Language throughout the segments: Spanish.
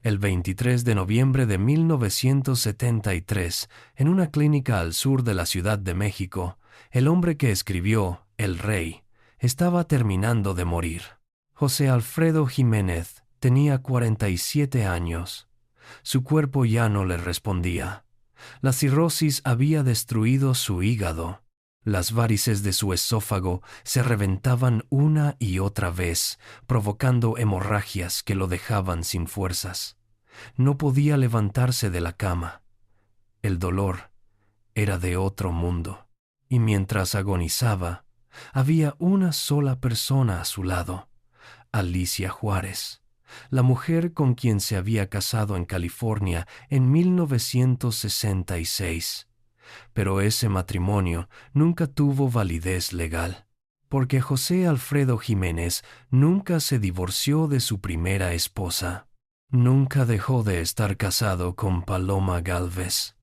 El 23 de noviembre de 1973, en una clínica al sur de la Ciudad de México, el hombre que escribió El Rey estaba terminando de morir. José Alfredo Jiménez tenía 47 años. Su cuerpo ya no le respondía. La cirrosis había destruido su hígado. Las varices de su esófago se reventaban una y otra vez, provocando hemorragias que lo dejaban sin fuerzas. No podía levantarse de la cama. El dolor era de otro mundo. Y mientras agonizaba, había una sola persona a su lado, Alicia Juárez, la mujer con quien se había casado en California en 1966. Pero ese matrimonio nunca tuvo validez legal, porque José Alfredo Jiménez nunca se divorció de su primera esposa. Nunca dejó de estar casado con Paloma Gálvez,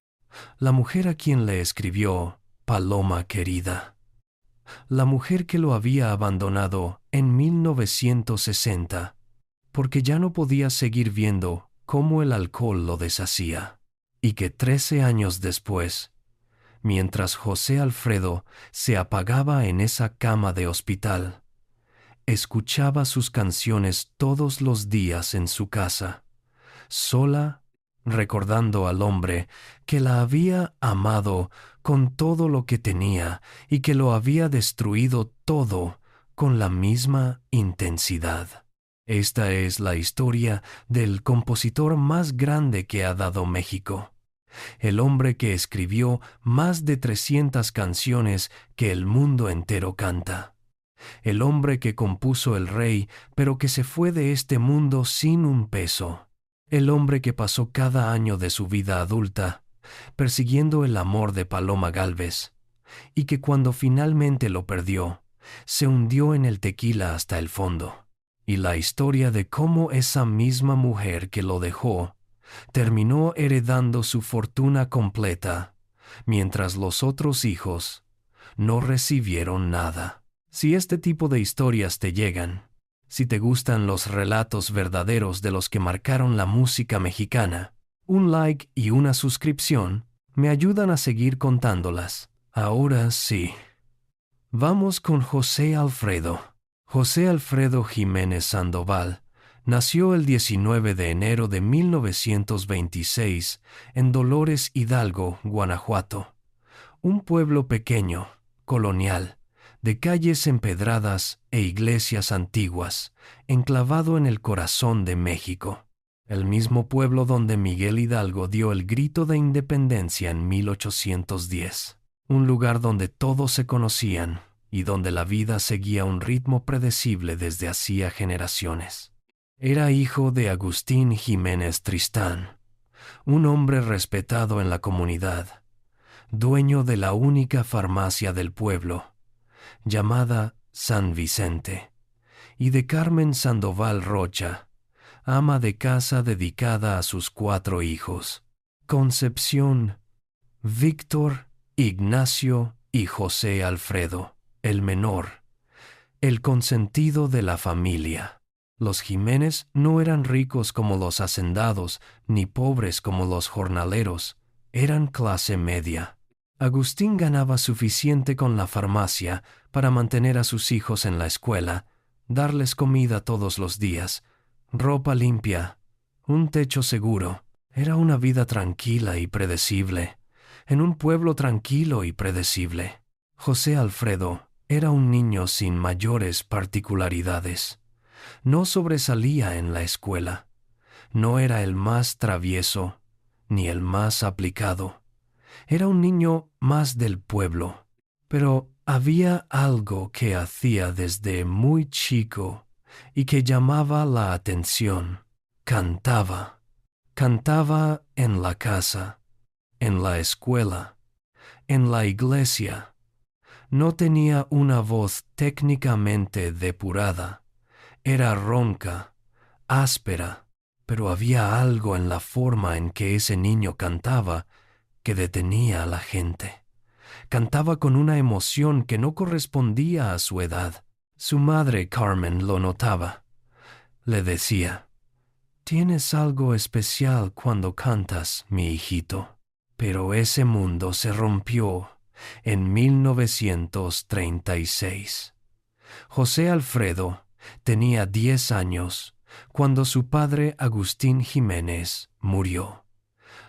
la mujer a quien le escribió Paloma querida. La mujer que lo había abandonado en 1960, porque ya no podía seguir viendo cómo el alcohol lo deshacía, y que 13 años después, mientras José Alfredo se apagaba en esa cama de hospital, escuchaba sus canciones todos los días en su casa, sola, recordando al hombre que la había amado con todo lo que tenía y que lo había destruido todo con la misma intensidad. Esta es la historia del compositor más grande que ha dado México, el hombre que escribió más de 300 canciones que el mundo entero canta, el hombre que compuso El Rey, pero que se fue de este mundo sin un peso, el hombre que pasó cada año de su vida adulta persiguiendo el amor de Paloma Gálvez, y que cuando finalmente lo perdió, se hundió en el tequila hasta el fondo. Y la historia de cómo esa misma mujer que lo dejó terminó heredando su fortuna completa, mientras los otros hijos no recibieron nada. Si este tipo de historias te llegan, si te gustan los relatos verdaderos de los que marcaron la música mexicana, un like y una suscripción me ayudan a seguir contándolas. Ahora sí. Vamos con José Alfredo. José Alfredo Jiménez Sandoval nació el 19 de enero de 1926 en Dolores Hidalgo, Guanajuato, un pueblo pequeño, colonial, de calles empedradas e iglesias antiguas, enclavado en el corazón de México, el mismo pueblo donde Miguel Hidalgo dio el grito de independencia en 1810, un lugar donde todos se conocían y donde la vida seguía un ritmo predecible desde hacía generaciones. Era hijo de Agustín Jiménez Tristán, un hombre respetado en la comunidad, dueño de la única farmacia del pueblo, llamada San Vicente, y de Carmen Sandoval Rocha, ama de casa dedicada a sus 4 hijos, Concepción, Víctor, Ignacio y José Alfredo, el menor, el consentido de la familia. Los Jiménez no eran ricos como los hacendados, ni pobres como los jornaleros, eran clase media. Agustín ganaba suficiente con la farmacia para mantener a sus hijos en la escuela, darles comida todos los días, ropa limpia, un techo seguro. Era una vida tranquila y predecible, en un pueblo tranquilo y predecible. José Alfredo era un niño sin mayores particularidades. No sobresalía en la escuela. No era el más travieso, ni el más aplicado. Era un niño más del pueblo. Pero había algo que hacía desde muy chico y que llamaba la atención. Cantaba. Cantaba en la casa, en la escuela, en la iglesia. No tenía una voz técnicamente depurada. Era ronca, áspera, pero había algo en la forma en que ese niño cantaba que detenía a la gente. Cantaba con una emoción que no correspondía a su edad. Su madre, Carmen, lo notaba. Le decía, Tienes algo especial cuando cantas, mi hijito. Pero ese mundo se rompió en 1936. José Alfredo tenía 10 años cuando su padre Agustín Jiménez murió.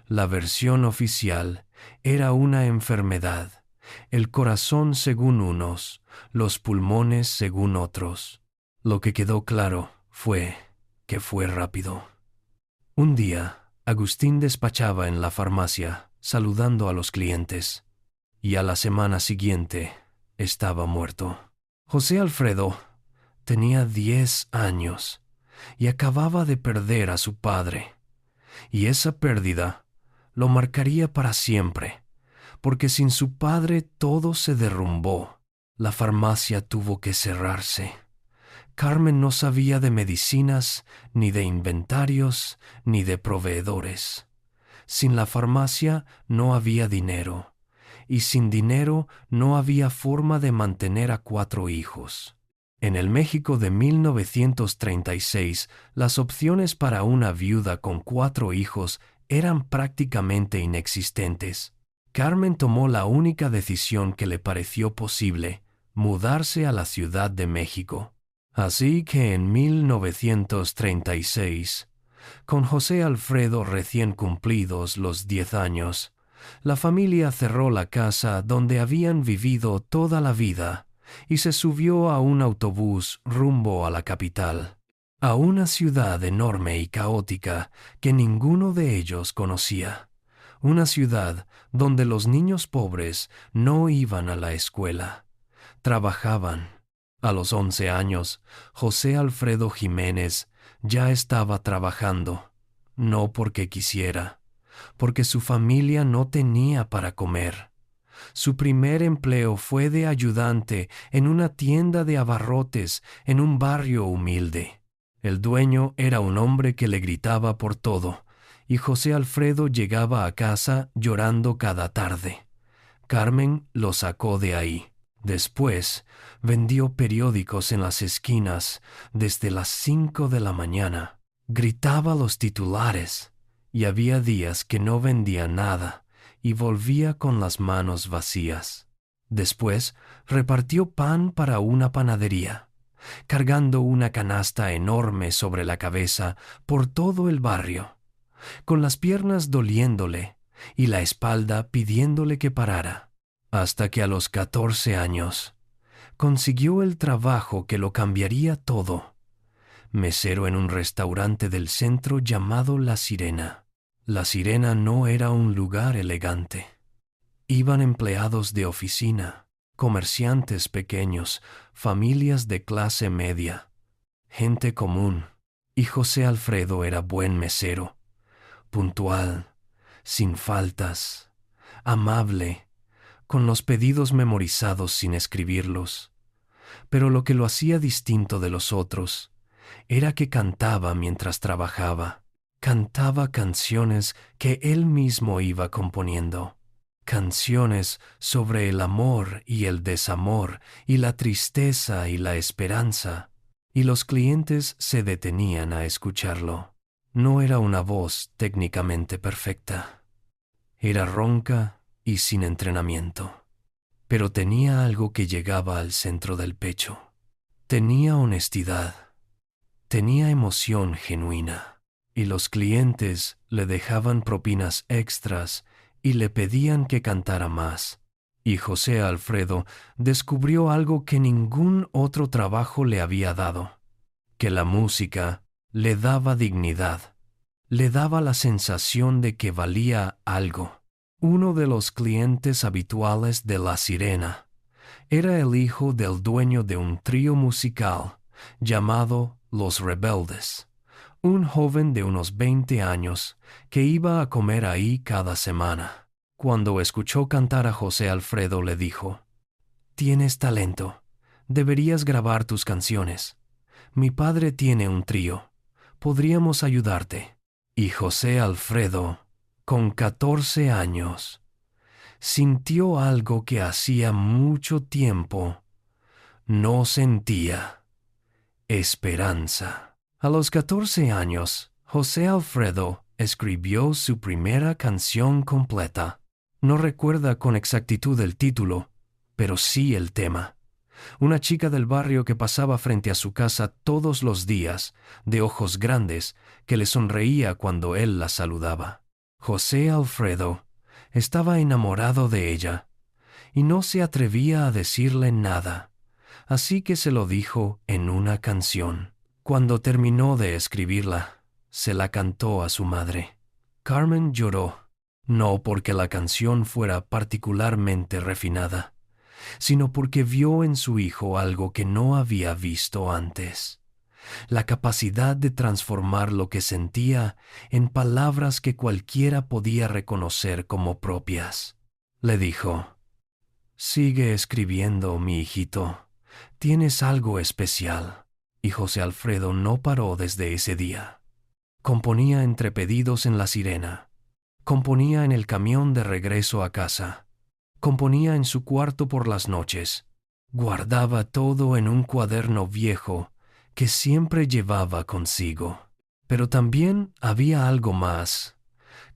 La versión oficial era una enfermedad, el corazón según unos, los pulmones según otros. Lo que quedó claro fue que fue rápido. Un día, Agustín despachaba en la farmacia, saludando a los clientes, y a la semana siguiente estaba muerto. José Alfredo tenía 10 años y acababa de perder a su padre, y esa pérdida lo marcaría para siempre, porque sin su padre todo se derrumbó. La farmacia tuvo que cerrarse. Carmen no sabía de medicinas, ni de inventarios, ni de proveedores. Sin la farmacia no había dinero, y sin dinero no había forma de mantener a 4 hijos. En el México de 1936, las opciones para una viuda con 4 hijos eran prácticamente inexistentes. Carmen tomó la única decisión que le pareció posible: mudarse a la Ciudad de México. Así que en 1936, con José Alfredo recién cumplidos los 10 años, la familia cerró la casa donde habían vivido toda la vida y se subió a un autobús rumbo a la capital, a una ciudad enorme y caótica que ninguno de ellos conocía. Una ciudad donde los niños pobres no iban a la escuela, trabajaban. A los 11 años, José Alfredo Jiménez ya estaba trabajando, no porque quisiera, porque su familia no tenía para comer. Su primer empleo fue de ayudante en una tienda de abarrotes en un barrio humilde. El dueño era un hombre que le gritaba por todo, y José Alfredo llegaba a casa llorando cada tarde. Carmen lo sacó de ahí. Después, vendió periódicos en las esquinas desde las 5 de la mañana. Gritaba los titulares, y había días que no vendía nada y volvía con las manos vacías. Después, repartió pan para una panadería, cargando una canasta enorme sobre la cabeza por todo el barrio, con las piernas doliéndole y la espalda pidiéndole que parara. Hasta que a los 14 años consiguió el trabajo que lo cambiaría todo: mesero en un restaurante del centro llamado La Sirena. La Sirena no era un lugar elegante. Iban empleados de oficina, comerciantes pequeños, familias de clase media, gente común. Y José Alfredo era buen mesero, puntual, sin faltas, amable, con los pedidos memorizados sin escribirlos. Pero lo que lo hacía distinto de los otros era que cantaba mientras trabajaba. Cantaba canciones que él mismo iba componiendo. Canciones sobre el amor y el desamor, y la tristeza y la esperanza. Y los clientes se detenían a escucharlo. No era una voz técnicamente perfecta. Era ronca y sin entrenamiento, pero tenía algo que llegaba al centro del pecho. Tenía honestidad, tenía emoción genuina, y los clientes le dejaban propinas extras y le pedían que cantara más. Y José Alfredo descubrió algo que ningún otro trabajo le había dado: que la música le daba dignidad, le daba la sensación de que valía algo. Uno de los clientes habituales de La Sirena era el hijo del dueño de un trío musical llamado Los Rebeldes, un joven de unos 20 años que iba a comer ahí cada semana. Cuando escuchó cantar a José Alfredo, le dijo: «Tienes talento, deberías grabar tus canciones. Mi padre tiene un trío, podríamos ayudarte». Y José Alfredo, con 14 años, sintió algo que hacía mucho tiempo no sentía: esperanza. A los 14 años, José Alfredo escribió su primera canción completa. No recuerda con exactitud el título, pero sí el tema. Una chica del barrio que pasaba frente a su casa todos los días, de ojos grandes, que le sonreía cuando él la saludaba. José Alfredo estaba enamorado de ella y no se atrevía a decirle nada, así que se lo dijo en una canción. Cuando terminó de escribirla, se la cantó a su madre. Carmen lloró, no porque la canción fuera particularmente refinada, sino porque vio en su hijo algo que no había visto antes: la capacidad de transformar lo que sentía en palabras que cualquiera podía reconocer como propias. Le dijo: «Sigue escribiendo, mi hijito. Tienes algo especial». Y José Alfredo no paró desde ese día. Componía entre pedidos en La Sirena. Componía en el camión de regreso a casa. Componía en su cuarto por las noches. Guardaba todo en un cuaderno viejo que siempre llevaba consigo. Pero también había algo más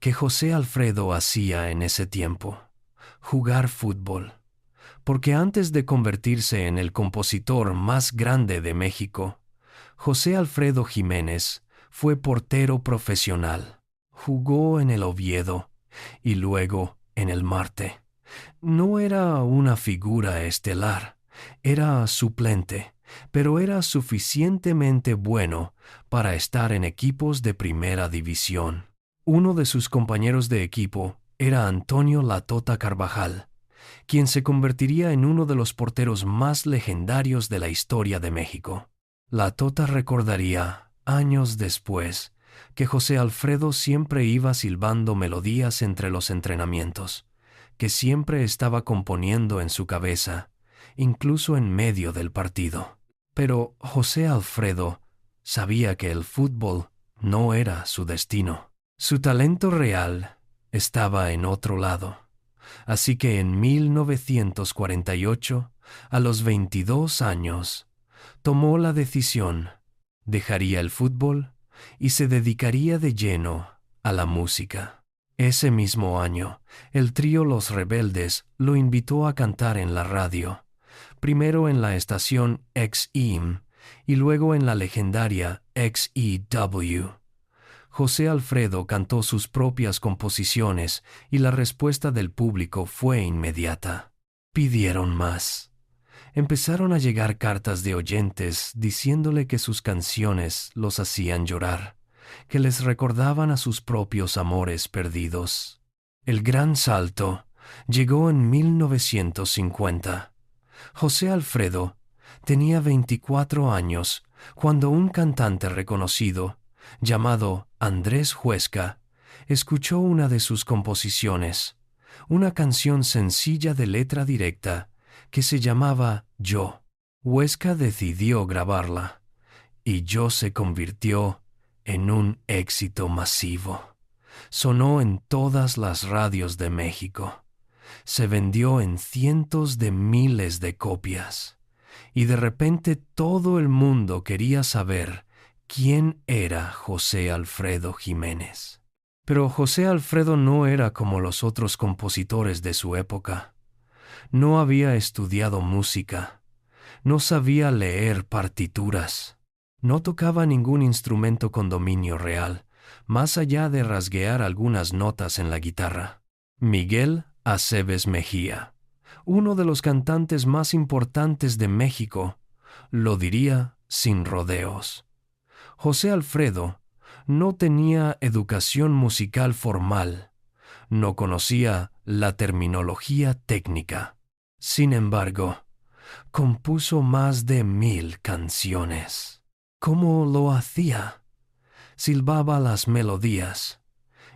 que José Alfredo hacía en ese tiempo: jugar fútbol. Porque antes de convertirse en el compositor más grande de México, José Alfredo Jiménez fue portero profesional. Jugó en el Oviedo y luego en el Marte. No era una figura estelar, era suplente, pero era suficientemente bueno para estar en equipos de primera división. Uno de sus compañeros de equipo era Antonio La Tota Carvajal, quien se convertiría en uno de los porteros más legendarios de la historia de México. La Tota recordaría, años después, que José Alfredo siempre iba silbando melodías entre los entrenamientos, que siempre estaba componiendo en su cabeza, incluso en medio del partido. Pero José Alfredo sabía que el fútbol no era su destino. Su talento real estaba en otro lado. Así que en 1948, a los 22 años, tomó la decisión: dejaría el fútbol y se dedicaría de lleno a la música. Ese mismo año, el trío Los Rebeldes lo invitó a cantar en la radio, primero en la estación XEM y luego en la legendaria XEW. José Alfredo cantó sus propias composiciones y la respuesta del público fue inmediata. Pidieron más. Empezaron a llegar cartas de oyentes diciéndole que sus canciones los hacían llorar, que les recordaban a sus propios amores perdidos. El gran salto llegó en 1950. José Alfredo tenía 24 años cuando un cantante reconocido, llamado Andrés Huesca, escuchó una de sus composiciones, una canción sencilla de letra directa que se llamaba Yo. Huesca decidió grabarla, y Yo se convirtió en un éxito masivo. Sonó en todas las radios de México. Se vendió en cientos de miles de copias, y de repente todo el mundo quería saber quién era José Alfredo Jiménez. Pero José Alfredo no era como los otros compositores de su época. No había estudiado música, no sabía leer partituras, no tocaba ningún instrumento con dominio real, más allá de rasguear algunas notas en la guitarra. Miguel Aceves Mejía, uno de los cantantes más importantes de México, lo diría sin rodeos. José Alfredo no tenía educación musical formal, no conocía la terminología técnica. Sin embargo, compuso más de 1000 canciones. ¿Cómo lo hacía? Silbaba las melodías,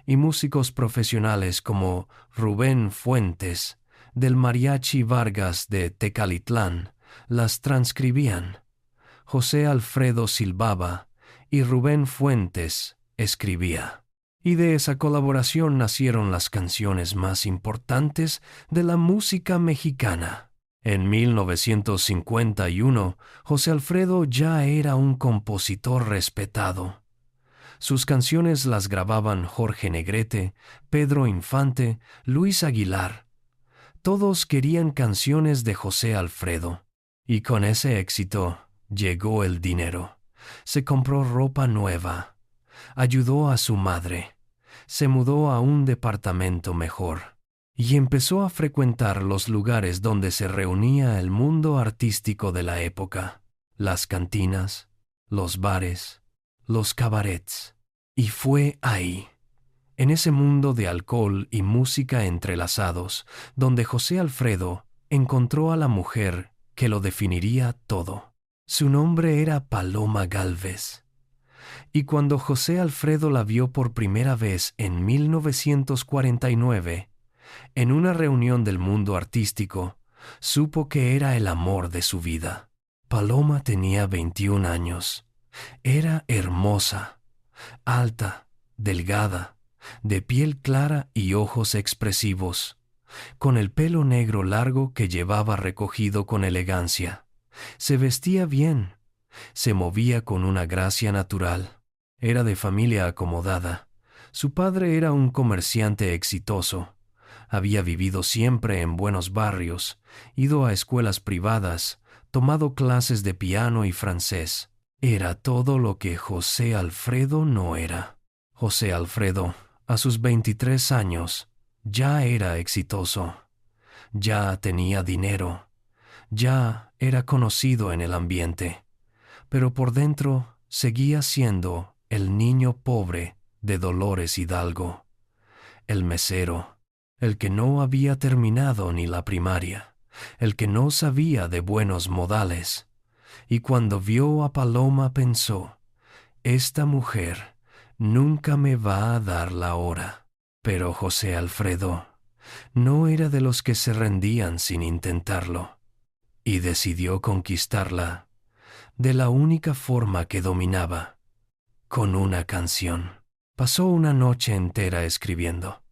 y músicos profesionales como Rubén Fuentes, del Mariachi Vargas de Tecalitlán, las transcribían. José Alfredo silbaba y Rubén Fuentes escribía. Y de esa colaboración nacieron las canciones más importantes de la música mexicana. En 1951, José Alfredo ya era un compositor respetado. Sus canciones las grababan Jorge Negrete, Pedro Infante, Luis Aguilar. Todos querían canciones de José Alfredo. Y con ese éxito llegó el dinero. Se compró ropa nueva. Ayudó a su madre. Se mudó a un departamento mejor. Y empezó a frecuentar los lugares donde se reunía el mundo artístico de la época. Las cantinas, los bares, los cabarets. Y fue ahí, en ese mundo de alcohol y música entrelazados, donde José Alfredo encontró a la mujer que lo definiría todo. Su nombre era Paloma Gálvez. Y cuando José Alfredo la vio por primera vez en 1949, en una reunión del mundo artístico, supo que era el amor de su vida. Paloma tenía 21 años. Era hermosa, alta, delgada, de piel clara y ojos expresivos, con el pelo negro largo que llevaba recogido con elegancia. Se vestía bien, se movía con una gracia natural. Era de familia acomodada. Su padre era un comerciante exitoso. Había vivido siempre en buenos barrios, ido a escuelas privadas, tomado clases de piano y francés. Era todo lo que José Alfredo no era. José Alfredo, a sus 23 años, ya era exitoso. Ya tenía dinero. Ya era conocido en el ambiente. Pero por dentro seguía siendo el niño pobre de Dolores Hidalgo. El mesero. El que no había terminado ni la primaria, el que no sabía de buenos modales. Y cuando vio a Paloma pensó, esta mujer nunca me va a dar la hora. Pero José Alfredo no era de los que se rendían sin intentarlo, y decidió conquistarla de la única forma que dominaba, con una canción. Pasó una noche entera escribiendo.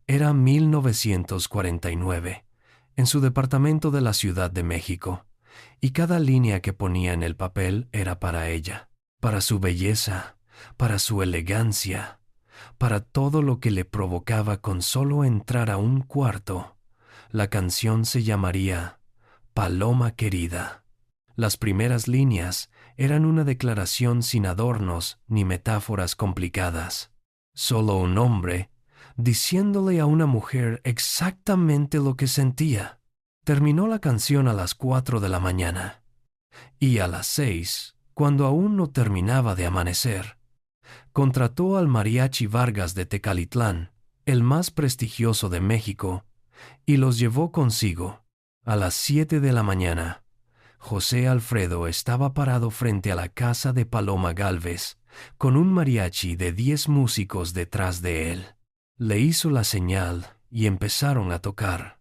Era 1949, en su departamento de la Ciudad de México, y cada línea que ponía en el papel era para ella, para su belleza, para su elegancia, para todo lo que le provocaba con solo entrar a un cuarto. La canción se llamaría Paloma Querida. Las primeras líneas eran una declaración sin adornos ni metáforas complicadas. Solo un hombre diciéndole a una mujer exactamente lo que sentía. Terminó la canción a las 4 de la mañana. Y a las 6, cuando aún no terminaba de amanecer, contrató al Mariachi Vargas de Tecalitlán, el más prestigioso de México, y los llevó consigo. A las 7 de la mañana, José Alfredo estaba parado frente a la casa de Paloma Gálvez, con un mariachi de 10 músicos detrás de él. Le hizo la señal y empezaron a tocar.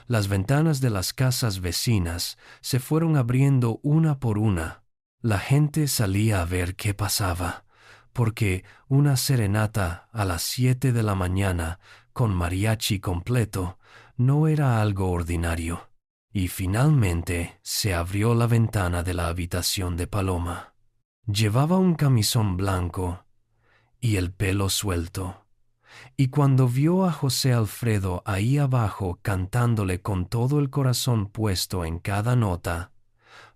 Las ventanas de las casas vecinas se fueron abriendo una por una. La gente salía a ver qué pasaba, porque una serenata a las 7 de la mañana con mariachi completo no era algo ordinario. Y finalmente se abrió la ventana de la habitación de Paloma. Llevaba un camisón blanco y el pelo suelto. Y cuando vio a José Alfredo ahí abajo cantándole con todo el corazón puesto en cada nota,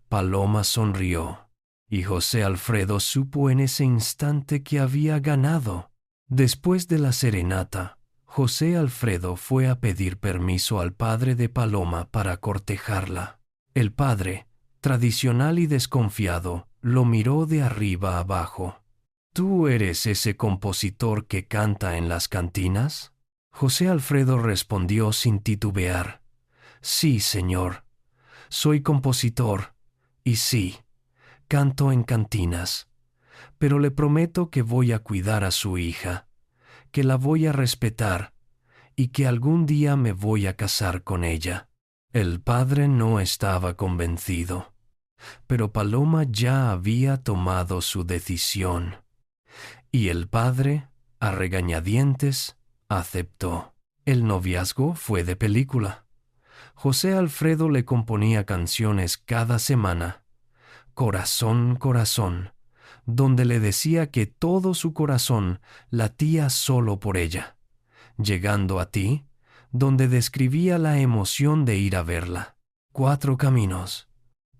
Paloma sonrió, y José Alfredo supo en ese instante que había ganado. Después de la serenata, José Alfredo fue a pedir permiso al padre de Paloma para cortejarla. El padre, tradicional y desconfiado, lo miró de arriba abajo. ¿Tú eres ese compositor que canta en las cantinas? José Alfredo respondió sin titubear. Sí, señor. Soy compositor, y sí, canto en cantinas. Pero le prometo que voy a cuidar a su hija, que la voy a respetar, y que algún día me voy a casar con ella. El padre no estaba convencido, pero Paloma ya había tomado su decisión. Y el padre, a regañadientes, aceptó. El noviazgo fue de película. José Alfredo le componía canciones cada semana. Corazón, corazón, donde le decía que todo su corazón latía solo por ella. Llegando a ti, donde describía la emoción de ir a verla. 4 caminos,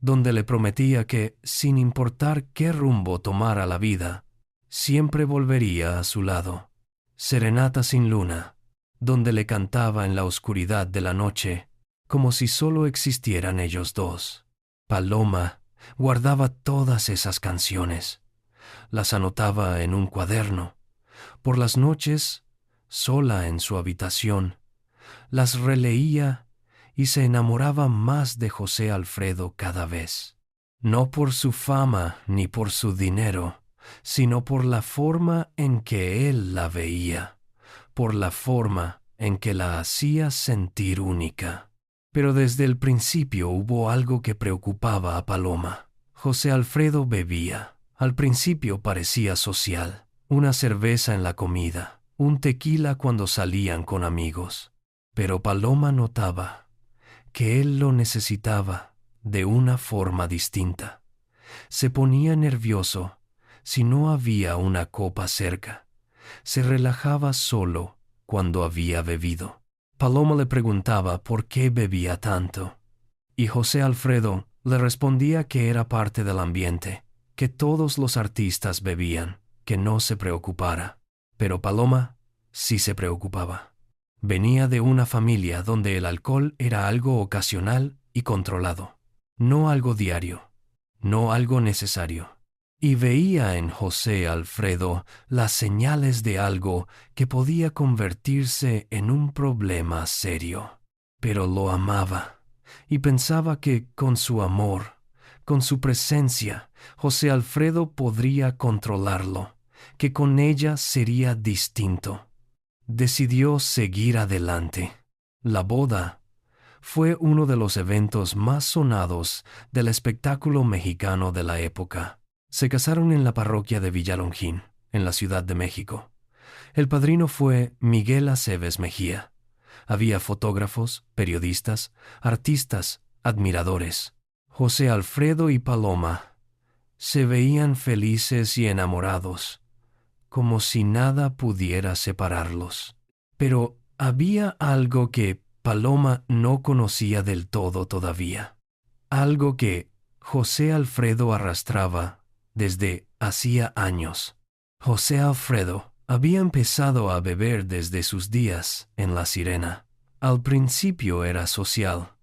donde le prometía que, sin importar qué rumbo tomara la vida, siempre volvería a su lado. Serenata sin luna, donde le cantaba en la oscuridad de la noche, como si solo existieran ellos dos. Paloma guardaba todas esas canciones. Las anotaba en un cuaderno. Por las noches, sola en su habitación, las releía y se enamoraba más de José Alfredo cada vez. No por su fama ni por su dinero, sino por la forma en que él la veía, por la forma en que la hacía sentir única. Pero desde el principio hubo algo que preocupaba a Paloma. José Alfredo bebía. Al principio parecía social. Una cerveza en la comida, un tequila cuando salían con amigos. Pero Paloma notaba que él lo necesitaba de una forma distinta. Se ponía nervioso si no había una copa cerca. Se relajaba solo cuando había bebido. Paloma le preguntaba por qué bebía tanto, y José Alfredo le respondía que era parte del ambiente, que todos los artistas bebían, que no se preocupara. Pero Paloma sí se preocupaba. Venía de una familia donde el alcohol era algo ocasional y controlado, no algo diario, no algo necesario. Y veía en José Alfredo las señales de algo que podía convertirse en un problema serio. Pero lo amaba, y pensaba que con su amor, con su presencia, José Alfredo podría controlarlo, que con ella sería distinto. Decidió seguir adelante. La boda fue uno de los eventos más sonados del espectáculo mexicano de la época. Se casaron en la parroquia de Villalongín, en la Ciudad de México. El padrino fue Miguel Aceves Mejía. Había fotógrafos, periodistas, artistas, admiradores. José Alfredo y Paloma se veían felices y enamorados, como si nada pudiera separarlos. Pero había algo que Paloma no conocía del todo todavía. Algo que José Alfredo arrastraba desde hacía años. José Alfredo había empezado a beber desde sus días en La Sirena. Al principio era social.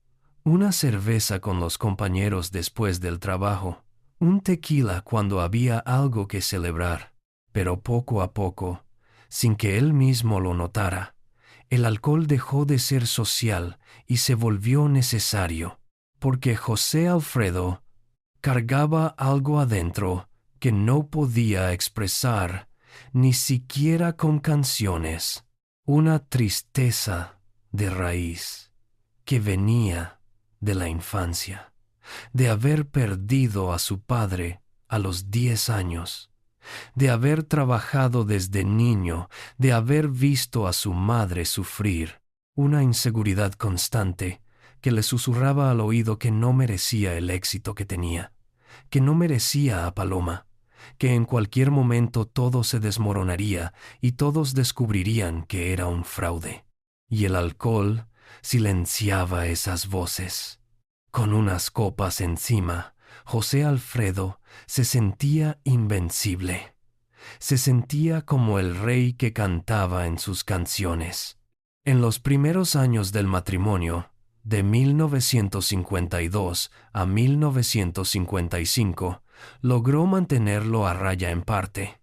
Una cerveza con los compañeros después del trabajo. Un tequila cuando había algo que celebrar. Pero poco a poco, sin que él mismo lo notara, el alcohol dejó de ser social y se volvió necesario, porque José Alfredo cargaba algo adentro que no podía expresar ni siquiera con canciones, una tristeza de raíz que venía de la infancia, de haber perdido a su padre a los 10 años, de haber trabajado desde niño, de haber visto a su madre sufrir, una inseguridad constante que le susurraba al oído que no merecía el éxito que tenía, que no merecía a Paloma, que en cualquier momento todo se desmoronaría y todos descubrirían que era un fraude. Y el alcohol silenciaba esas voces. Con unas copas encima, José Alfredo se sentía invencible. Se sentía como el rey que cantaba en sus canciones. En los primeros años del matrimonio, de 1952 a 1955, logró mantenerlo a raya en parte.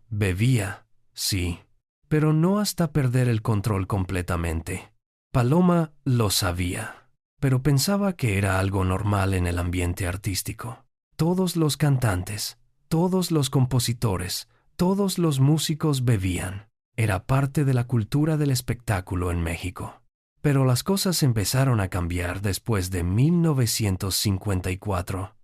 Bebía, sí, pero no hasta perder el control completamente. Paloma lo sabía, pero pensaba que era algo normal en el ambiente artístico. Todos los cantantes, todos los compositores, todos los músicos bebían. Era parte de la cultura del espectáculo en México. Pero las cosas empezaron a cambiar después de 1954,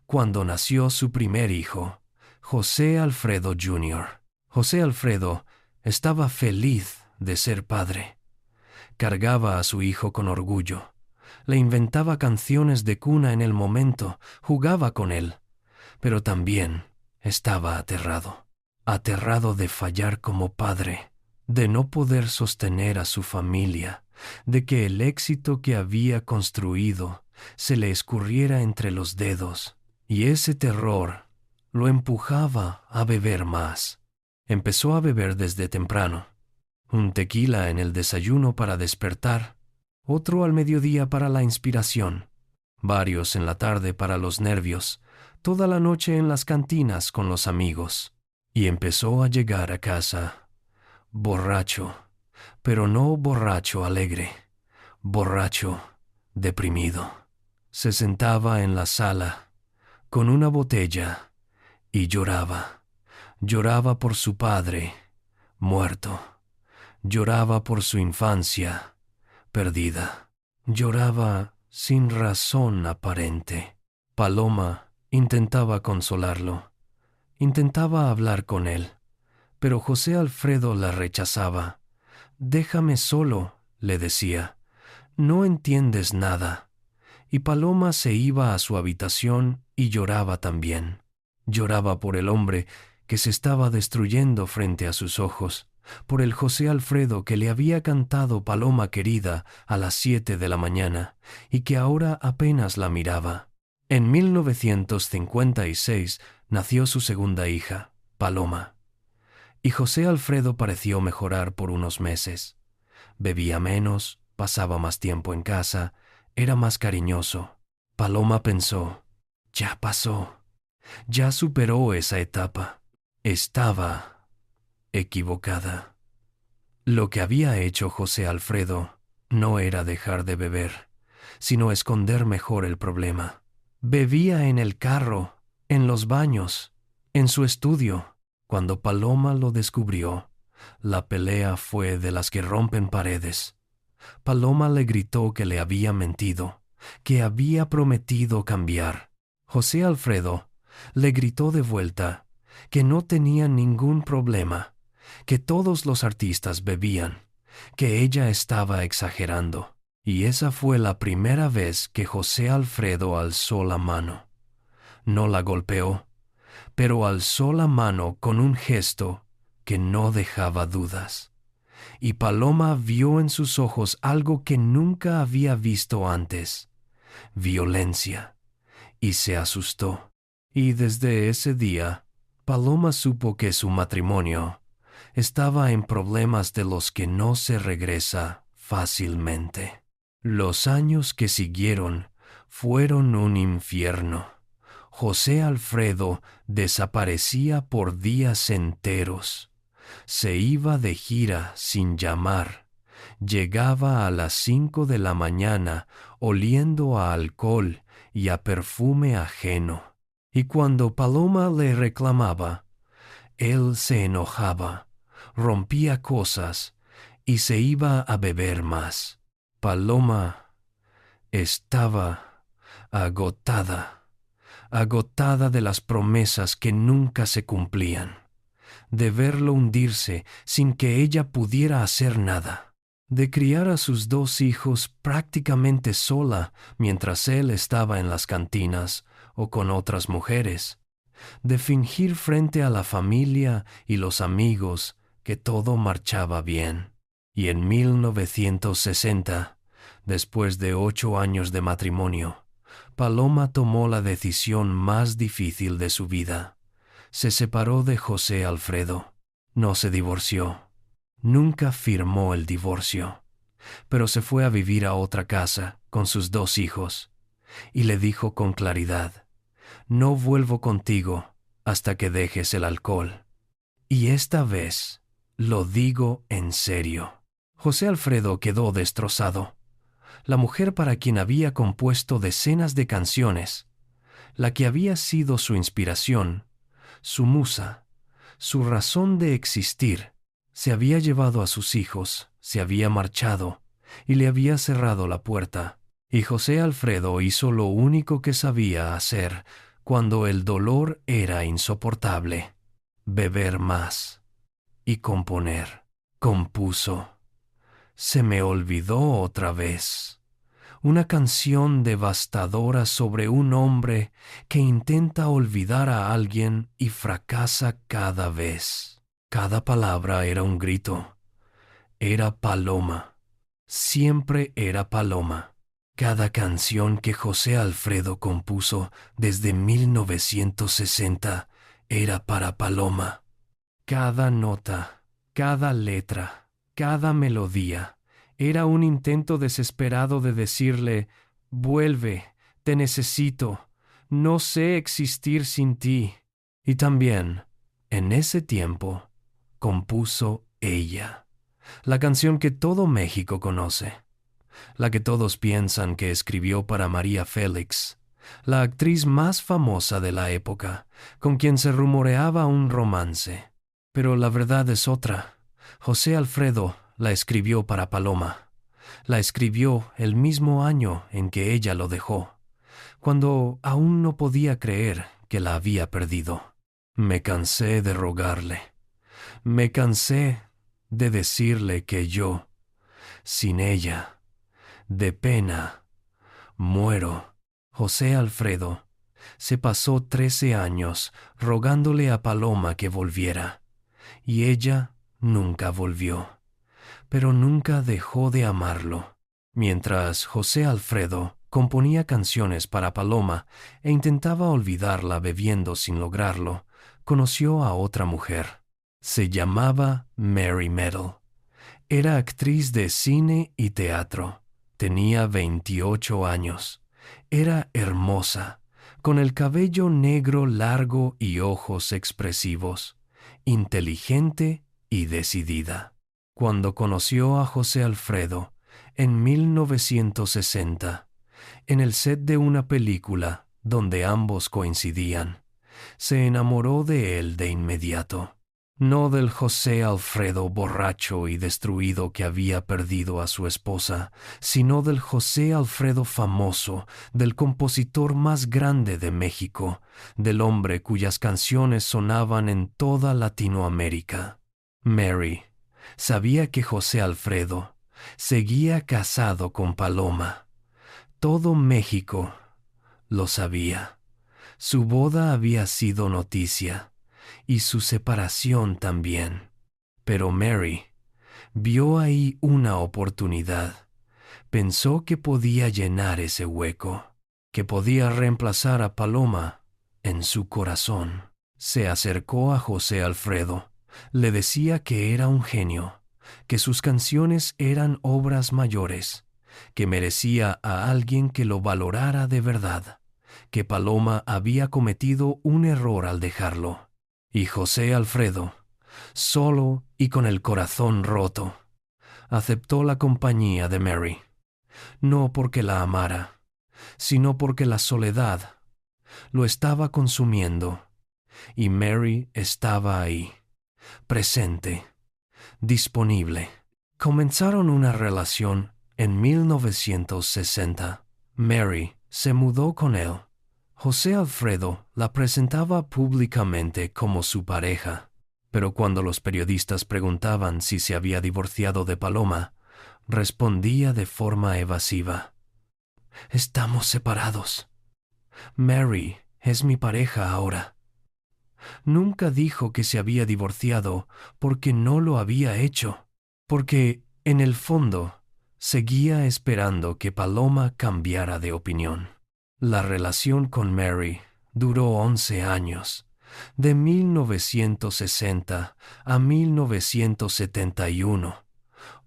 cuando nació su primer hijo, José Alfredo Jr. José Alfredo estaba feliz de ser padre. Cargaba a su hijo con orgullo. Le inventaba canciones de cuna en el momento, jugaba con él, pero también Estaba aterrado de fallar como padre, de no poder sostener a su familia, de que el éxito que había construido se le escurriera entre los dedos, y ese terror lo empujaba a beber más. Empezó a beber desde temprano. Un tequila en el desayuno para despertar, otro al mediodía para la inspiración, varios en la tarde para los nervios, toda la noche en las cantinas con los amigos. Y empezó a llegar a casa borracho, pero no borracho alegre, borracho deprimido. Se sentaba en la sala con una botella y lloraba. Lloraba por su padre, muerto. Lloraba por su infancia, perdida. Lloraba sin razón aparente. Paloma intentaba consolarlo. Intentaba hablar con él, pero José Alfredo la rechazaba. «Déjame solo», le decía. «No entiendes nada». Y Paloma se iba a su habitación y lloraba también. Lloraba por el hombre que se estaba destruyendo frente a sus ojos, por el José Alfredo que le había cantado Paloma querida a las 7 de la mañana y que ahora apenas la miraba. En 1956 nació su segunda hija, Paloma, y José Alfredo pareció mejorar por unos meses. Bebía menos, pasaba más tiempo en casa, era más cariñoso. Paloma pensó, ya pasó, ya superó esa etapa. Estaba equivocada. Lo que había hecho José Alfredo no era dejar de beber, sino esconder mejor el problema. Bebía en el carro, en los baños, en su estudio. Cuando Paloma lo descubrió, la pelea fue de las que rompen paredes. Paloma le gritó que le había mentido, que había prometido cambiar. José Alfredo le gritó de vuelta que no tenía ningún problema, que todos los artistas bebían, que ella estaba exagerando. Y esa fue la primera vez que José Alfredo alzó la mano. No la golpeó, pero alzó la mano con un gesto que no dejaba dudas. Y Paloma vio en sus ojos algo que nunca había visto antes: violencia, y se asustó. Y desde ese día, Paloma supo que su matrimonio estaba en problemas de los que no se regresa fácilmente. Los años que siguieron fueron un infierno. José Alfredo desaparecía por días enteros. Se iba de gira sin llamar. Llegaba a las 5 de la mañana oliendo a alcohol y a perfume ajeno. Y cuando Paloma le reclamaba, él se enojaba, rompía cosas y se iba a beber más. Paloma estaba agotada de las promesas que nunca se cumplían, de verlo hundirse sin que ella pudiera hacer nada, de criar a sus 2 hijos prácticamente sola mientras él estaba en las cantinas o con otras mujeres, de fingir frente a la familia y los amigos que todo marchaba bien. Y en 1960, después de 8 años de matrimonio, Paloma tomó la decisión más difícil de su vida. Se separó de José Alfredo. No se divorció. Nunca firmó el divorcio, pero se fue a vivir a otra casa con sus 2 hijos y le dijo con claridad: «No vuelvo contigo hasta que dejes el alcohol». Y esta vez lo digo en serio. José Alfredo quedó destrozado. La mujer para quien había compuesto decenas de canciones, la que había sido su inspiración, su musa, su razón de existir, se había llevado a sus hijos, se había marchado y le había cerrado la puerta. Y José Alfredo hizo lo único que sabía hacer cuando el dolor era insoportable: beber más y componer. Compuso: «Se me olvidó otra vez. una canción devastadora sobre un hombre que intenta olvidar a alguien y fracasa cada vez. Cada palabra era un grito. Era Paloma. Siempre era Paloma. Cada canción que José Alfredo compuso desde 1960 era para Paloma. Cada nota, cada letra, cada melodía era un intento desesperado de decirle: vuelve, te necesito, no sé existir sin ti. Y también, en ese tiempo, compuso ella, la canción que todo México conoce, la que todos piensan que escribió para María Félix, la actriz más famosa de la época, con quien se rumoreaba un romance. Pero la verdad es otra. José Alfredo la escribió para Paloma. La escribió el mismo año en que ella lo dejó, cuando aún no podía creer que la había perdido. Me cansé de rogarle. Me cansé de decirle que yo, sin ella, de pena, muero. José Alfredo se pasó 13 años rogándole a Paloma que volviera, y ella nunca volvió, pero nunca dejó de amarlo. Mientras José Alfredo componía canciones para Paloma e intentaba olvidarla bebiendo sin lograrlo, conoció a otra mujer. Se llamaba Mary Metal. Era actriz de cine y teatro. Tenía 28 años. Era hermosa, con el cabello negro largo y ojos expresivos, inteligente y decidida. Cuando conoció a José Alfredo en 1960, en el set de una película donde ambos coincidían, se enamoró de él de inmediato. No del José Alfredo borracho y destruido que había perdido a su esposa, sino del José Alfredo famoso, del compositor más grande de México, del hombre cuyas canciones sonaban en toda Latinoamérica. Mary sabía que José Alfredo seguía casado con Paloma. Todo México lo sabía. Su boda había sido noticia, y su separación también. Pero Mary vio ahí una oportunidad. Pensó que podía llenar ese hueco, que podía reemplazar a Paloma en su corazón. Se acercó a José Alfredo. Le decía que era un genio, que sus canciones eran obras mayores, que merecía a alguien que lo valorara de verdad, que Paloma había cometido un error al dejarlo. Y José Alfredo, solo y con el corazón roto, aceptó la compañía de Mary, no porque la amara, sino porque la soledad lo estaba consumiendo, y Mary estaba ahí, presente, disponible. Comenzaron una relación en 1960. Mary se mudó con él. José Alfredo la presentaba públicamente como su pareja, pero cuando los periodistas preguntaban si se había divorciado de Paloma, respondía de forma evasiva: «Estamos separados. Mary es mi pareja ahora». Nunca dijo que se había divorciado porque no lo había hecho, porque, en el fondo, seguía esperando que Paloma cambiara de opinión. La relación con Mary duró 11 años, de 1960 a 1971.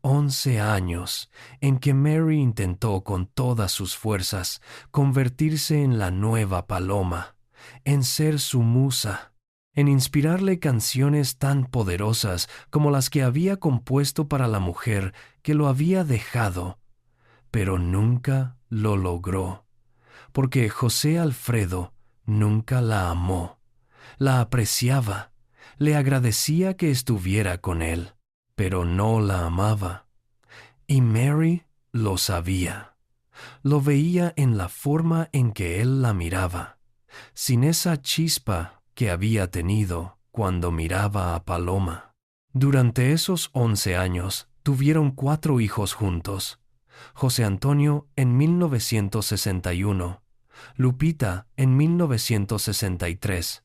11 años en que Mary intentó con todas sus fuerzas convertirse en la nueva Paloma, en ser su musa, en inspirarle canciones tan poderosas como las que había compuesto para la mujer que lo había dejado, pero nunca lo logró. Porque José Alfredo nunca la amó, la apreciaba, le agradecía que estuviera con él, pero no la amaba. Y Mary lo sabía. Lo veía en la forma en que él la miraba, sin esa chispa que había tenido cuando miraba a Paloma. Durante esos 11 años tuvieron 4 hijos juntos. José Antonio en 1961, Lupita en 1963,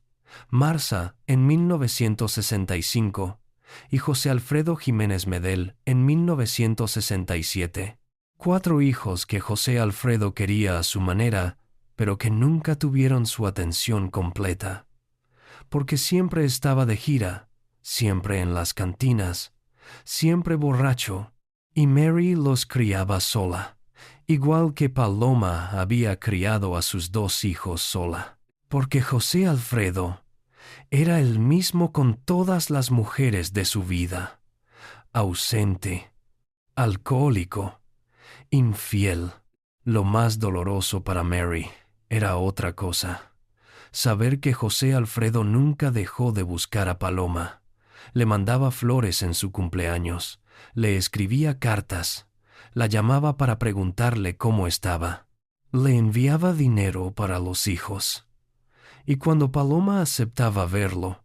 Marza en 1965 y José Alfredo Jiménez Medel en 1967. 4 hijos que José Alfredo quería a su manera, pero que nunca tuvieron su atención completa, porque siempre estaba de gira, siempre en las cantinas, siempre borracho, y Mary los criaba sola, igual que Paloma había criado a sus 2 hijos sola, porque José Alfredo era el mismo con todas las mujeres de su vida, ausente, alcohólico, infiel. Lo más doloroso para Mary era otra cosa: saber que José Alfredo nunca dejó de buscar a Paloma. Le mandaba flores en su cumpleaños, le escribía cartas, la llamaba para preguntarle cómo estaba, le enviaba dinero para los hijos. Y cuando Paloma aceptaba verlo,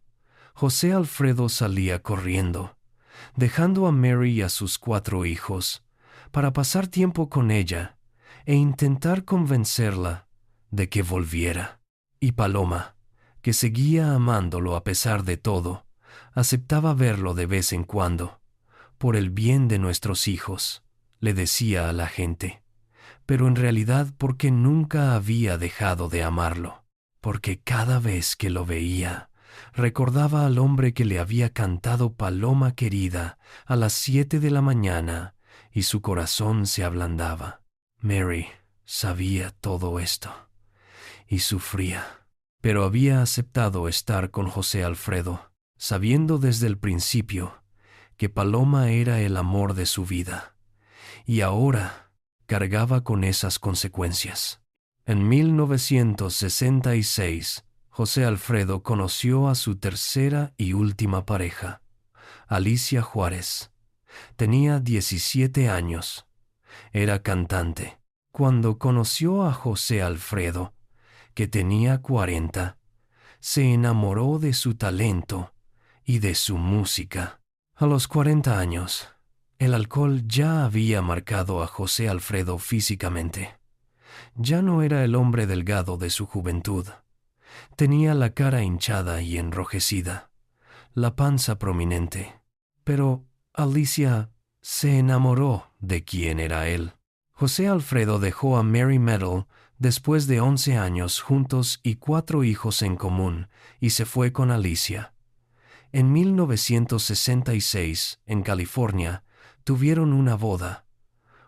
José Alfredo salía corriendo, dejando a Mary y a sus 4 hijos, para pasar tiempo con ella e intentar convencerla de que volviera. Y Paloma, que seguía amándolo a pesar de todo, aceptaba verlo de vez en cuando, por el bien de nuestros hijos, le decía a la gente, pero en realidad porque nunca había dejado de amarlo, porque cada vez que lo veía, recordaba al hombre que le había cantado Paloma querida a las 7 de la mañana y su corazón se ablandaba. Mary sabía todo esto y sufría, pero había aceptado estar con José Alfredo, sabiendo desde el principio que Paloma era el amor de su vida, y ahora cargaba con esas consecuencias. En 1966, José Alfredo conoció a su tercera y última pareja, Alicia Juárez. Tenía 17 años. Era cantante. Cuando conoció a José Alfredo, que tenía 40, se enamoró de su talento y de su música. A los 40 años, el alcohol ya había marcado a José Alfredo físicamente. Ya no era el hombre delgado de su juventud. Tenía la cara hinchada y enrojecida, la panza prominente. Pero Alicia se enamoró de quién era él. José Alfredo dejó a Mary Medel después de 11 años juntos y 4 hijos en común, y se fue con Alicia. En 1966, en California, tuvieron una boda.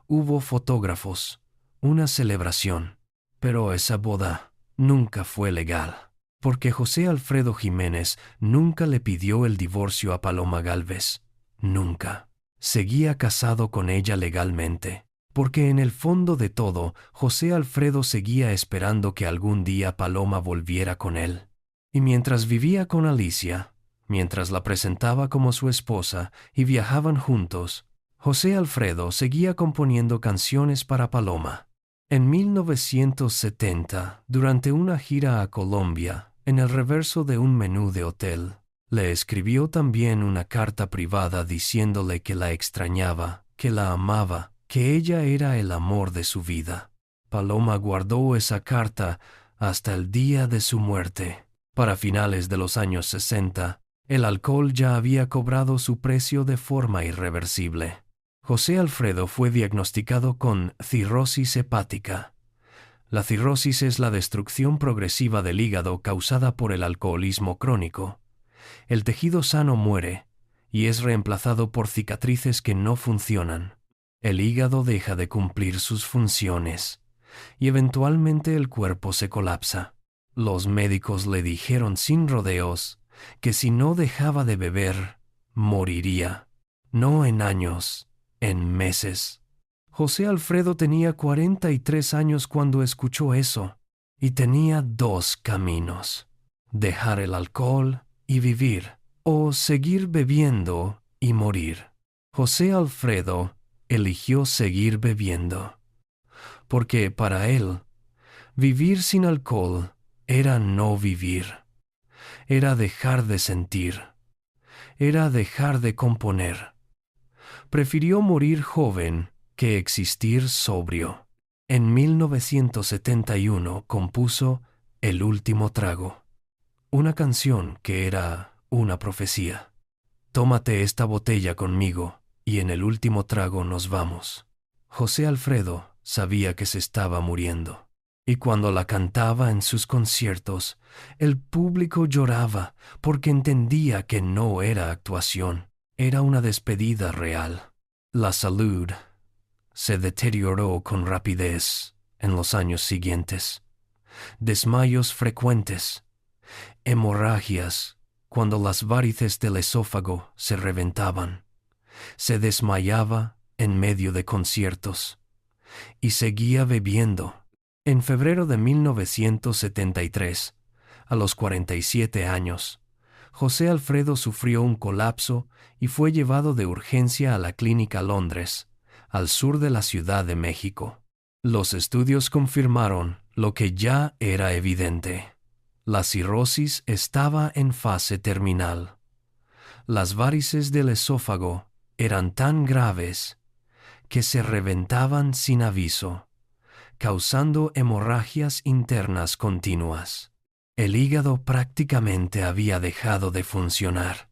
Hubo fotógrafos, una celebración, pero esa boda nunca fue legal, porque José Alfredo Jiménez nunca le pidió el divorcio a Paloma Gálvez. Nunca. Seguía casado con ella legalmente, porque en el fondo de todo, José Alfredo seguía esperando que algún día Paloma volviera con él. Y mientras vivía con Alicia, mientras la presentaba como su esposa y viajaban juntos, José Alfredo seguía componiendo canciones para Paloma. En 1970, durante una gira a Colombia, en el reverso de un menú de hotel, le escribió también una carta privada diciéndole que la extrañaba, que la amaba, que ella era el amor de su vida. Paloma guardó esa carta hasta el día de su muerte. Para finales de los años 60, el alcohol ya había cobrado su precio de forma irreversible. José Alfredo fue diagnosticado con cirrosis hepática. La cirrosis es la destrucción progresiva del hígado causada por el alcoholismo crónico. El tejido sano muere y es reemplazado por cicatrices que no funcionan. El hígado deja de cumplir sus funciones y eventualmente el cuerpo se colapsa. Los médicos le dijeron sin rodeos que si no dejaba de beber, moriría. No en años, en meses. José Alfredo tenía 43 años cuando escuchó eso, y tenía 2 caminos: dejar el alcohol y vivir, o seguir bebiendo y morir. José Alfredo eligió seguir bebiendo, porque para él, vivir sin alcohol era no vivir, era dejar de sentir, era dejar de componer. Prefirió morir joven que existir sobrio. En 1971 compuso El último trago, una canción que era una profecía. Tómate esta botella conmigo y en el último trago nos vamos. José Alfredo sabía que se estaba muriendo, y cuando la cantaba en sus conciertos, el público lloraba porque entendía que no era actuación, era una despedida real. La salud se deterioró con rapidez en los años siguientes. Desmayos frecuentes, hemorragias cuando las varices del esófago se reventaban. Se desmayaba en medio de conciertos y seguía bebiendo. En febrero de 1973, a los 47 años, José Alfredo sufrió un colapso y fue llevado de urgencia a la Clínica Londres, al sur de la Ciudad de México. Los estudios confirmaron lo que ya era evidente. La cirrosis estaba en fase terminal. Las varices del esófago eran tan graves que se reventaban sin aviso, causando hemorragias internas continuas. El hígado prácticamente había dejado de funcionar.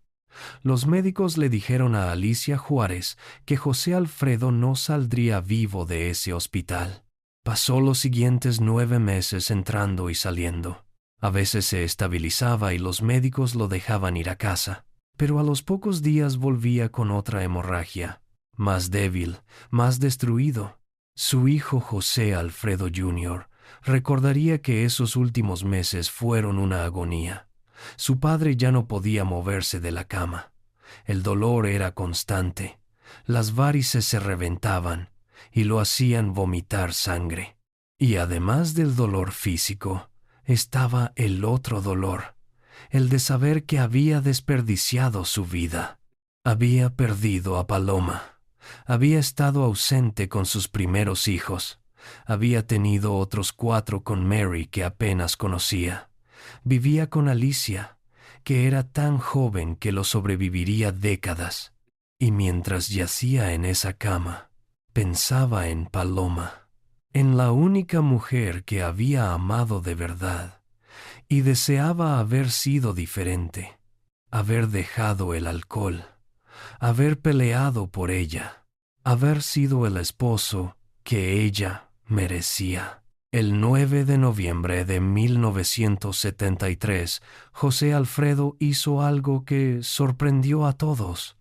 Los médicos le dijeron a Alicia Juárez que José Alfredo no saldría vivo de ese hospital. Pasó los siguientes 9 meses entrando y saliendo. A veces se estabilizaba y los médicos lo dejaban ir a casa, pero a los pocos días volvía con otra hemorragia, más débil, más destruido. Su hijo José Alfredo Jr. recordaría que esos últimos meses fueron una agonía. Su padre ya no podía moverse de la cama. El dolor era constante. Las varices se reventaban y lo hacían vomitar sangre. Y además del dolor físico, estaba el otro dolor, el de saber que había desperdiciado su vida. Había perdido a Paloma. Había estado ausente con sus primeros hijos. Había tenido otros 4 con Mary que apenas conocía. Vivía con Alicia, que era tan joven que lo sobreviviría décadas. Y mientras yacía en esa cama, pensaba en Paloma, en la única mujer que había amado de verdad, y deseaba haber sido diferente, haber dejado el alcohol, haber peleado por ella, haber sido el esposo que ella merecía. El 9 de noviembre de 1973, José Alfredo hizo algo que sorprendió a todos.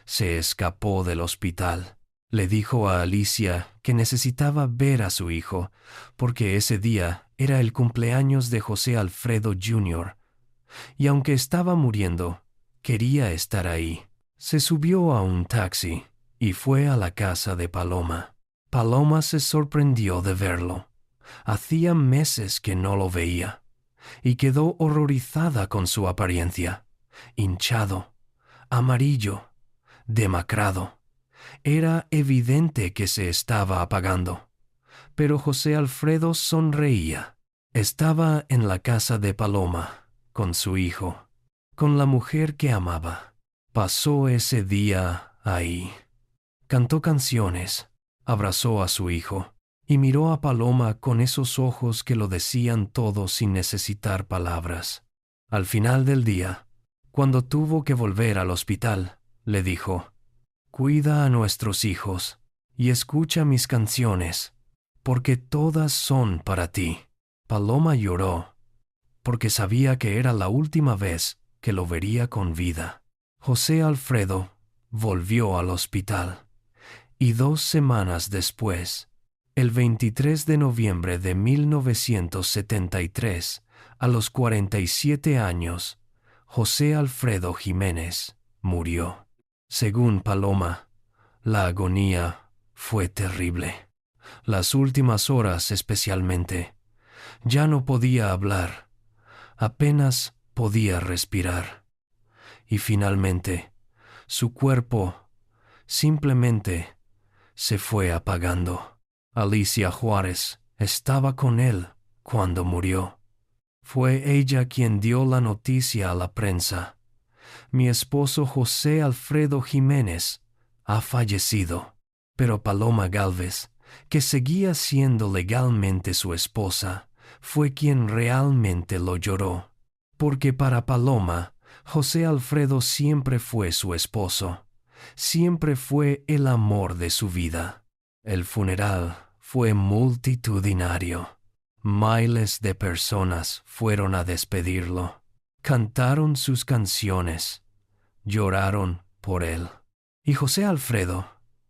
Se escapó del hospital. Le dijo a Alicia que necesitaba ver a su hijo, porque ese día era el cumpleaños de José Alfredo Jr., y aunque estaba muriendo, quería estar ahí. Se subió a un taxi y fue a la casa de Paloma. Paloma se sorprendió de verlo. Hacía meses que no lo veía, y quedó horrorizada con su apariencia. Hinchado, amarillo, demacrado. Era evidente que se estaba apagando. Pero José Alfredo sonreía. Estaba en la casa de Paloma, con su hijo, con la mujer que amaba. Pasó ese día ahí. Cantó canciones, abrazó a su hijo y miró a Paloma con esos ojos que lo decían todo sin necesitar palabras. Al final del día, cuando tuvo que volver al hospital, le dijo: «Cuida a nuestros hijos y escucha mis canciones, porque todas son para ti». Paloma lloró, porque sabía que era la última vez que lo vería con vida. José Alfredo volvió al hospital, y 2 semanas después, el 23 de noviembre de 1973, a los 47 años, José Alfredo Jiménez murió. Según Paloma, la agonía fue terrible. Las últimas horas especialmente. Ya no podía hablar, apenas podía respirar. Y finalmente, su cuerpo simplemente se fue apagando. Alicia Juárez estaba con él cuando murió. Fue ella quien dio la noticia a la prensa: «Mi esposo José Alfredo Jiménez ha fallecido». Pero Paloma Gálvez, que seguía siendo legalmente su esposa, fue quien realmente lo lloró, porque para Paloma, José Alfredo siempre fue su esposo, siempre fue el amor de su vida. El funeral fue multitudinario. Miles de personas fueron a despedirlo, cantaron sus canciones, lloraron por él. Y José Alfredo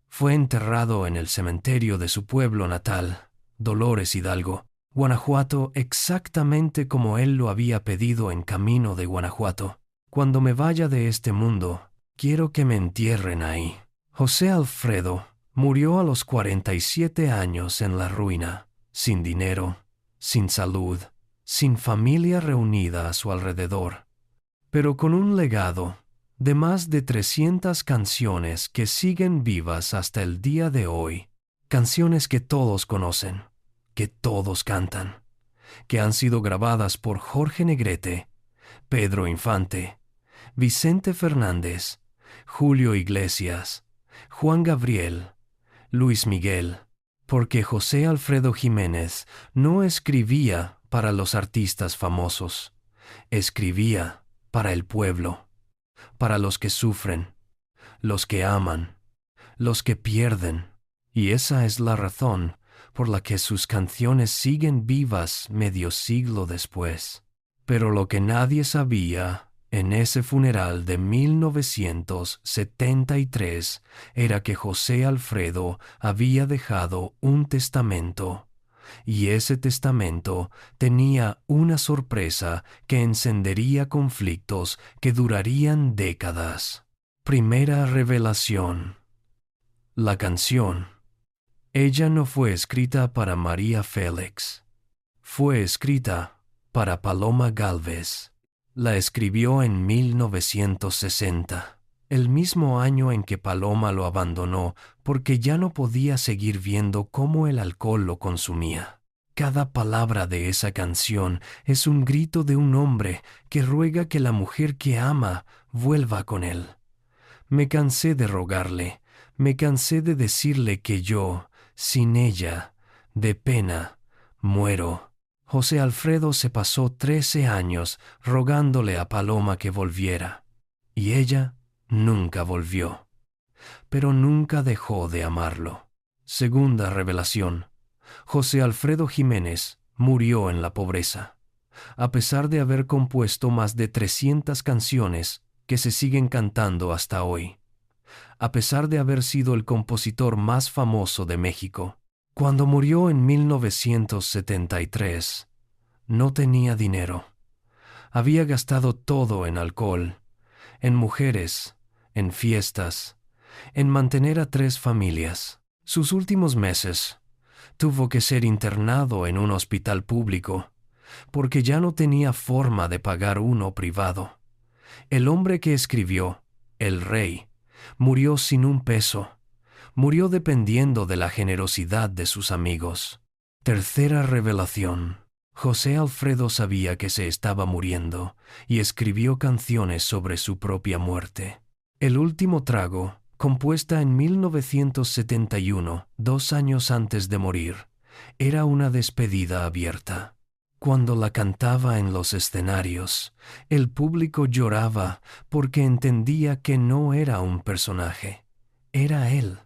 fue enterrado en el cementerio de su pueblo natal, Dolores Hidalgo, Guanajuato, exactamente como él lo había pedido en camino de Guanajuato. Cuando me vaya de este mundo, quiero que me entierren ahí. José Alfredo murió a los 47 años en la ruina, sin dinero, sin salud, sin familia reunida a su alrededor, pero con un legado de más de 300 canciones que siguen vivas hasta el día de hoy, canciones que todos conocen, que todos cantan, que han sido grabadas por Jorge Negrete, Pedro Infante, Vicente Fernández, Julio Iglesias, Juan Gabriel, Luis Miguel, porque José Alfredo Jiménez no escribía para los artistas famosos, escribía para el pueblo, para los que sufren, los que aman, los que pierden, y esa es la razón por la que sus canciones siguen vivas medio siglo después. Pero lo que nadie sabía en ese funeral de 1973 era que José Alfredo había dejado un testamento, y ese testamento tenía una sorpresa que encendería conflictos que durarían décadas. Primera revelación. La canción. Ella no fue escrita para María Félix. Fue escrita para Paloma Gálvez. La escribió en 1960, el mismo año en que Paloma lo abandonó porque ya no podía seguir viendo cómo el alcohol lo consumía. Cada palabra de esa canción es un grito de un hombre que ruega que la mujer que ama vuelva con él. Me cansé de rogarle, me cansé de decirle que yo, sin ella, de pena, muero. José Alfredo se pasó 13 años rogándole a Paloma que volviera, y ella nunca volvió, pero nunca dejó de amarlo. Segunda revelación. José Alfredo Jiménez murió en la pobreza, a pesar de haber compuesto más de 300 canciones que se siguen cantando hasta hoy, a pesar de haber sido el compositor más famoso de México. Cuando murió en 1973, no tenía dinero. Había gastado todo en alcohol, en mujeres, en fiestas, en mantener a 3 familias. Sus últimos meses tuvo que ser internado en un hospital público, porque ya no tenía forma de pagar uno privado. El hombre que escribió El Rey murió sin un peso. Murió dependiendo de la generosidad de sus amigos. Tercera revelación. José Alfredo sabía que se estaba muriendo y escribió canciones sobre su propia muerte. El último trago, compuesta en 1971, 2 años antes de morir, era una despedida abierta. Cuando la cantaba en los escenarios, el público lloraba porque entendía que no era un personaje, era él.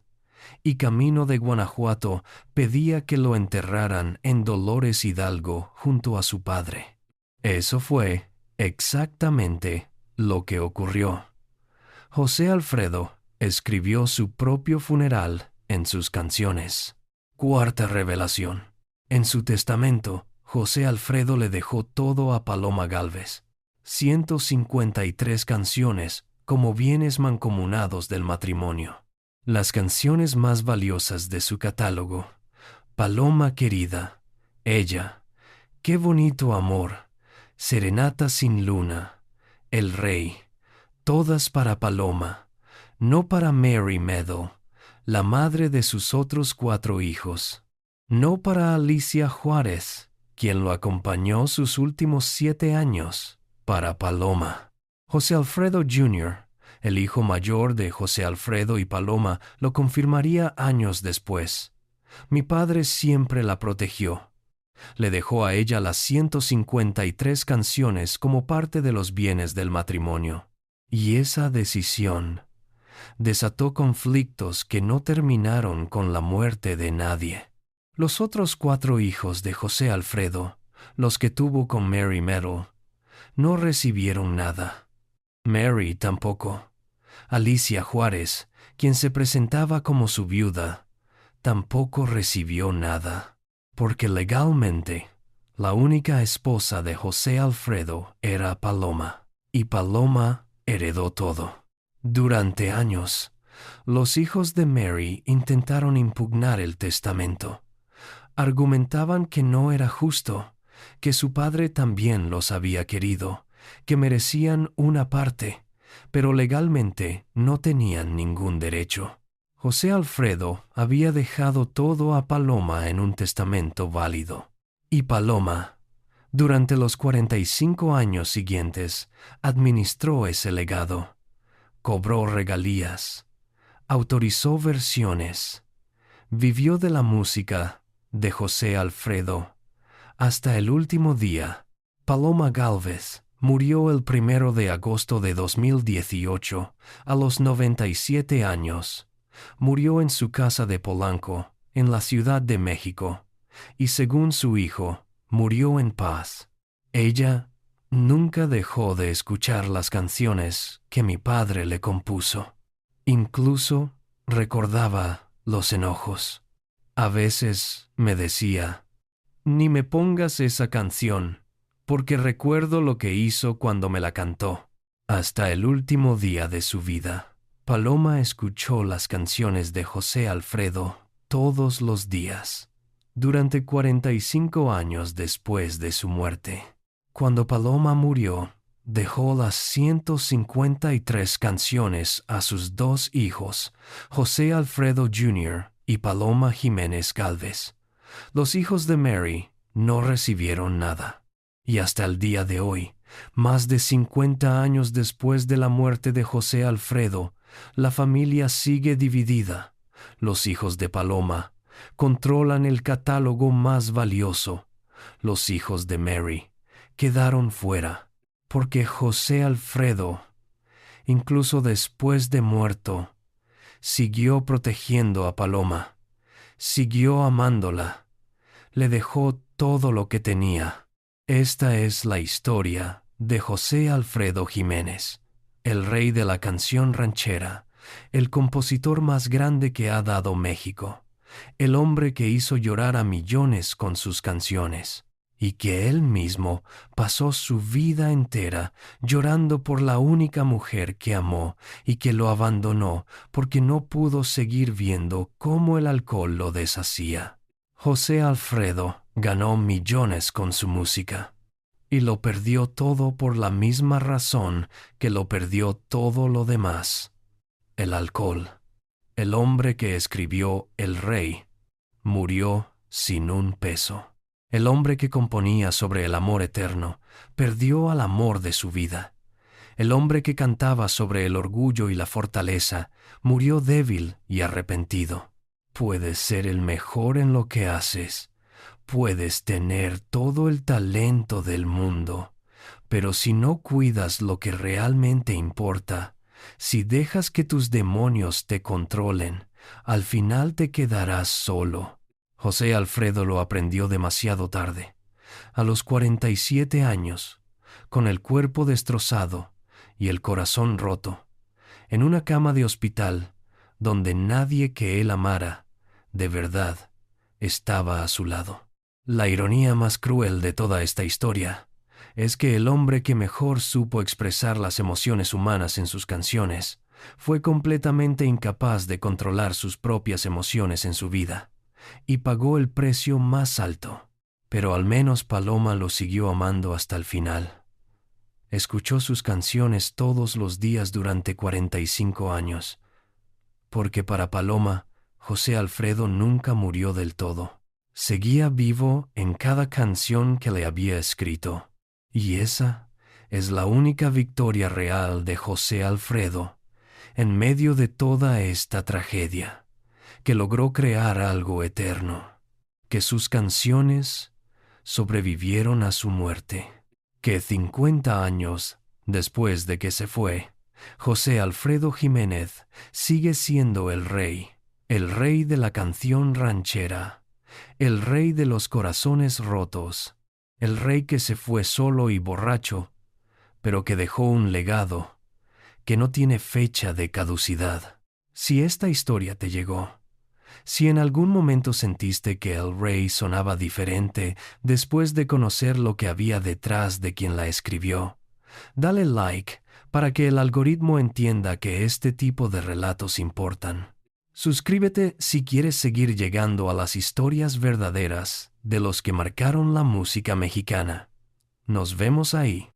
Y camino de Guanajuato pedía que lo enterraran en Dolores Hidalgo junto a su padre. Eso fue exactamente lo que ocurrió. José Alfredo escribió su propio funeral en sus canciones. Cuarta revelación. En su testamento, José Alfredo le dejó todo a Paloma Gálvez. 153 canciones como bienes mancomunados del matrimonio. Las canciones más valiosas de su catálogo: Paloma querida, Ella, Qué bonito amor, Serenata sin luna, El Rey, todas para Paloma, no para Mary Meadow, la madre de sus otros 4 hijos, no para Alicia Juárez, quien lo acompañó sus últimos 7 años, para Paloma. José Alfredo Jr. El hijo mayor de José Alfredo y Paloma lo confirmaría años después. Mi padre siempre la protegió. Le dejó a ella las 153 canciones como parte de los bienes del matrimonio. Y esa decisión desató conflictos que no terminaron con la muerte de nadie. Los otros 4 hijos de José Alfredo, los que tuvo con Mary Meadow, no recibieron nada. Mary tampoco. Alicia Juárez, quien se presentaba como su viuda, tampoco recibió nada, porque legalmente la única esposa de José Alfredo era Paloma, y Paloma heredó todo. Durante años, los hijos de Mary intentaron impugnar el testamento. Argumentaban que no era justo, que su padre también los había querido, que merecían una parte, pero legalmente no tenían ningún derecho. José Alfredo había dejado todo a Paloma en un testamento válido. Y Paloma, durante los 45 años siguientes, administró ese legado. Cobró regalías, autorizó versiones, vivió de la música de José Alfredo. Hasta el último día, Paloma Gálvez murió el 1 de agosto de 2018, a los 97 años. Murió en su casa de Polanco, en la Ciudad de México, y según su hijo, murió en paz. Ella nunca dejó de escuchar las canciones que mi padre le compuso. Incluso recordaba los enojos. A veces me decía: «Ni me pongas esa canción, porque recuerdo lo que hizo cuando me la cantó». Hasta el último día de su vida, Paloma escuchó las canciones de José Alfredo todos los días, durante 45 años después de su muerte. Cuando Paloma murió, dejó las 153 canciones a sus 2 hijos, José Alfredo Jr. y Paloma Jiménez Gálvez. Los hijos de Mary no recibieron nada. Y hasta el día de hoy, más de 50 años después de la muerte de José Alfredo, la familia sigue dividida. Los hijos de Paloma controlan el catálogo más valioso. Los hijos de Mary quedaron fuera, porque José Alfredo, incluso después de muerto, siguió protegiendo a Paloma, siguió amándola, le dejó todo lo que tenía. Esta es la historia de José Alfredo Jiménez, el rey de la canción ranchera, el compositor más grande que ha dado México, el hombre que hizo llorar a millones con sus canciones, y que él mismo pasó su vida entera llorando por la única mujer que amó y que lo abandonó porque no pudo seguir viendo cómo el alcohol lo deshacía. José Alfredo ganó millones con su música, y lo perdió todo por la misma razón que lo perdió todo lo demás: el alcohol. El hombre que escribió El Rey murió sin un peso. El hombre que componía sobre el amor eterno perdió al amor de su vida. El hombre que cantaba sobre el orgullo y la fortaleza murió débil y arrepentido. Puedes ser el mejor en lo que haces. Puedes tener todo el talento del mundo, pero si no cuidas lo que realmente importa, si dejas que tus demonios te controlen, al final te quedarás solo. José Alfredo lo aprendió demasiado tarde, a los 47 años, con el cuerpo destrozado y el corazón roto, en una cama de hospital donde nadie que él amara, de verdad, estaba a su lado. La ironía más cruel de toda esta historia es que el hombre que mejor supo expresar las emociones humanas en sus canciones fue completamente incapaz de controlar sus propias emociones en su vida, y pagó el precio más alto. Pero al menos Paloma lo siguió amando hasta el final. Escuchó sus canciones todos los días durante 45 años, porque para Paloma, José Alfredo nunca murió del todo. Seguía vivo en cada canción que le había escrito. Y esa es la única victoria real de José Alfredo en medio de toda esta tragedia, que logró crear algo eterno, que sus canciones sobrevivieron a su muerte, que 50 años después de que se fue, José Alfredo Jiménez sigue siendo el rey de la canción ranchera, el rey de los corazones rotos, el rey que se fue solo y borracho, pero que dejó un legado que no tiene fecha de caducidad. Si esta historia te llegó, si en algún momento sentiste que el rey sonaba diferente después de conocer lo que había detrás de quien la escribió, dale like para que el algoritmo entienda que este tipo de relatos importan. Suscríbete si quieres seguir llegando a las historias verdaderas de los que marcaron la música mexicana. Nos vemos ahí.